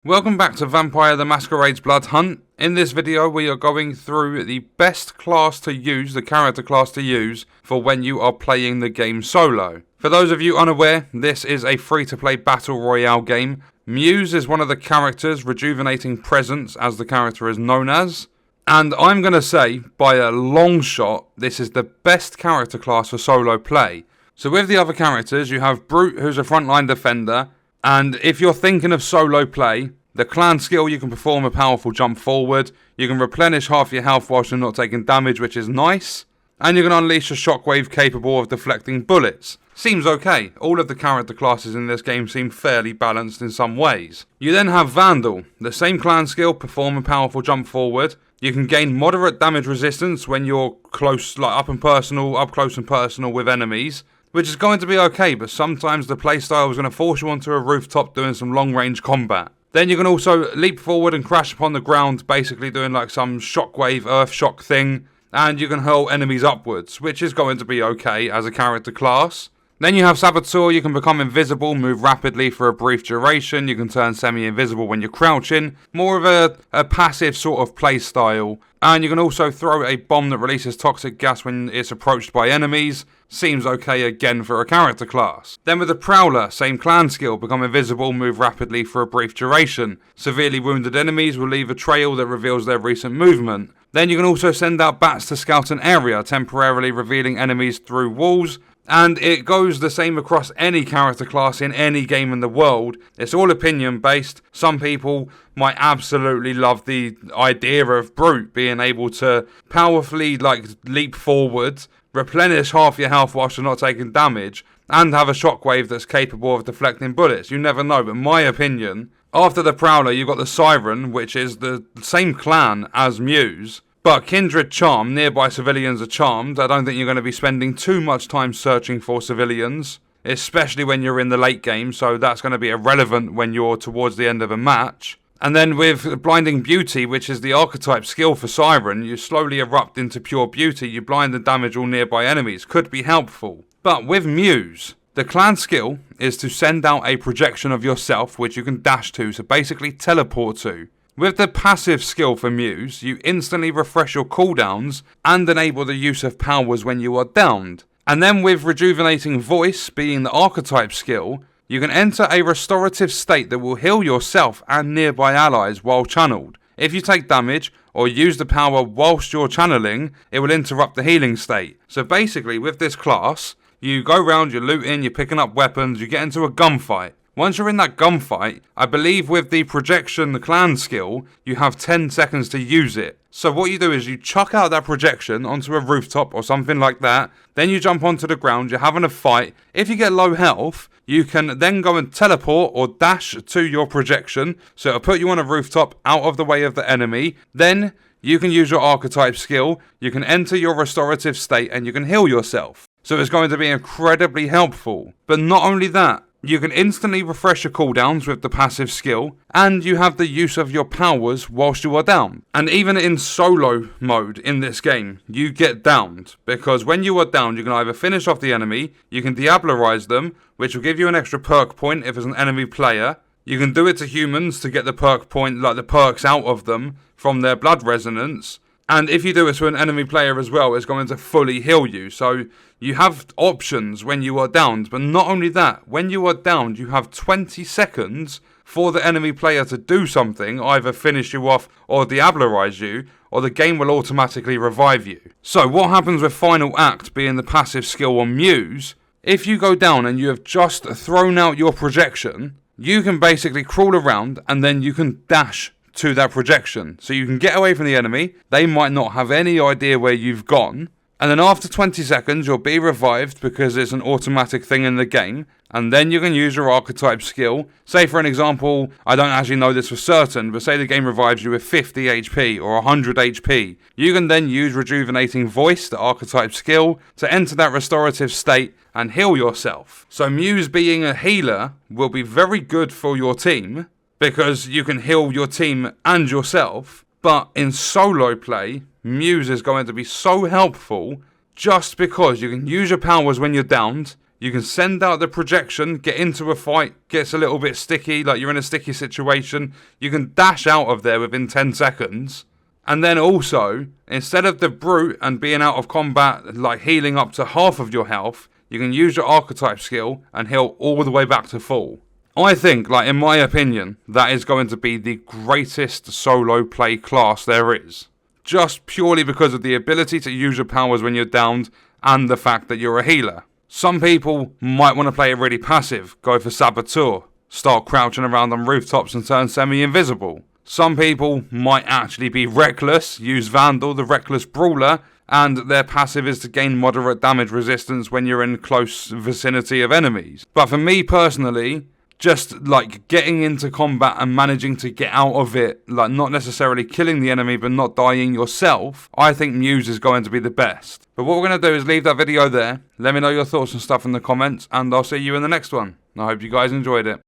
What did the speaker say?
Welcome back to Vampire the Masquerade's Bloodhunt. In this video we are going through the best class to use, the character class to use, for when you are playing the game solo. For those of you unaware, this is a free-to-play battle royale game. Muse is one of the characters, Rejuvenating Presence as the character is known as. And I'm going to say, by a long shot, this is the best character class for solo play. So with the other characters, you have Brute, who's a frontline defender. And if you're thinking of solo play, the clan skill, you can perform a powerful jump forward. You can replenish half your health whilst you're not taking damage, which is nice. And you can unleash a shockwave capable of deflecting bullets. Seems okay. All of the character classes in this game seem fairly balanced in some ways. You then have Vandal. The same clan skill, perform a powerful jump forward. You can gain moderate damage resistance when you're close, like up close and personal with enemies, which is going to be okay, but sometimes the playstyle is going to force you onto a rooftop doing some long-range combat. Then you can also leap forward and crash upon the ground, basically doing like some shockwave earth shock thing, and you can hurl enemies upwards, which is going to be okay as a character class. Then you have Saboteur. You can become invisible, move rapidly for a brief duration. You can turn semi-invisible when you're crouching. More of a passive sort of play style. And you can also throw a bomb that releases toxic gas when it's approached by enemies. Seems okay again for a character class. Then with the Prowler, same clan skill, become invisible, move rapidly for a brief duration. Severely wounded enemies will leave a trail that reveals their recent movement. Then you can also send out bats to scout an area, temporarily revealing enemies through walls. And it goes the same across any character class in any game in the world. It's all opinion based. Some people might absolutely love the idea of Brute being able to powerfully leap forward, replenish half your health whilst you're not taking damage, and have a shockwave that's capable of deflecting bullets. You never know, but my opinion, after the Prowler you've got the Siren, which is the same clan as Muse, but Kindred Charm. Nearby civilians are charmed. I don't think you're going to be spending too much time searching for civilians, especially when you're in the late game, so that's going to be irrelevant when you're towards the end of a match. And then with Blinding Beauty, which is the archetype skill for Siren, you slowly erupt into pure beauty. You blind and damage all nearby enemies. Could be helpful. But with Muse, the clan skill is to send out a projection of yourself, which you can dash to, so basically teleport to. With the passive skill for Muse, you instantly refresh your cooldowns and enable the use of powers when you are downed. And then with Rejuvenating Voice, being the archetype skill, you can enter a restorative state that will heal yourself and nearby allies while channeled. If you take damage or use the power whilst you're channeling, it will interrupt the healing state. So basically with this class, you go around, you're looting, you're picking up weapons, you get into a gunfight. Once you're in that gunfight, I believe with the projection, the clan skill, you have 10 seconds to use it. So what you do is you chuck out that projection onto a rooftop or something like that, then you jump onto the ground, you're having a fight. If you get low health, you can then go and teleport or dash to your projection, so it'll put you on a rooftop out of the way of the enemy. Then you can use your archetype skill, you can enter your restorative state and you can heal yourself. So it's going to be incredibly helpful. But not only that, you can instantly refresh your cooldowns with the passive skill, and you have the use of your powers whilst you are down. And even in solo mode in this game, you get downed, because when you are downed, you can either finish off the enemy, you can diablerize them, which will give you an extra perk point if it's an enemy player. You can do it to humans to get the perk point, like the perks out of them from their blood resonance. And if you do it to an enemy player as well, it's going to fully heal you. So you have options when you are downed. But not only that, when you are downed, you have 20 seconds for the enemy player to do something, either finish you off or diablerize you, or the game will automatically revive you. So what happens with Final Act being the passive skill on Muse? If you go down and you have just thrown out your projection, you can basically crawl around and then you can dash to that projection. So you can get away from the enemy, they might not have any idea where you've gone, and then after 20 seconds you'll be revived because it's an automatic thing in the game, and then you can use your archetype skill. Say for an example, I don't actually know this for certain, but say the game revives you with 50 HP or 100 HP. You can then use Rejuvenating Voice, the archetype skill, to enter that restorative state and heal yourself. So Muse being a healer will be very good for your team, because you can heal your team and yourself. But in solo play, Muse is going to be so helpful just because you can use your powers when you're downed, You can send out the projection, get into a fight, gets a little bit sticky, like you're in a sticky situation. You can dash out of there within 10 seconds. And then also, instead of the brute and being out of combat, like healing up to half of your health, you can use your archetype skill and heal all the way back to full. I think, like in my opinion, that is going to be the greatest solo play class there is. Just purely because of the ability to use your powers when you're downed and the fact that you're a healer. Some people might want to play it really passive, go for Saboteur, start crouching around on rooftops and turn semi-invisible. Some people might actually be reckless, use Vandal, the reckless brawler, and their passive is to gain moderate damage resistance when you're in close vicinity of enemies. But for me personally, just like getting into combat and managing to get out of it, like not necessarily killing the enemy but not dying yourself, I think Muse is going to be the best. But what we're going to do is leave that video there. Let me know your thoughts and stuff in the comments, and I'll see you in the next one. I hope you guys enjoyed it.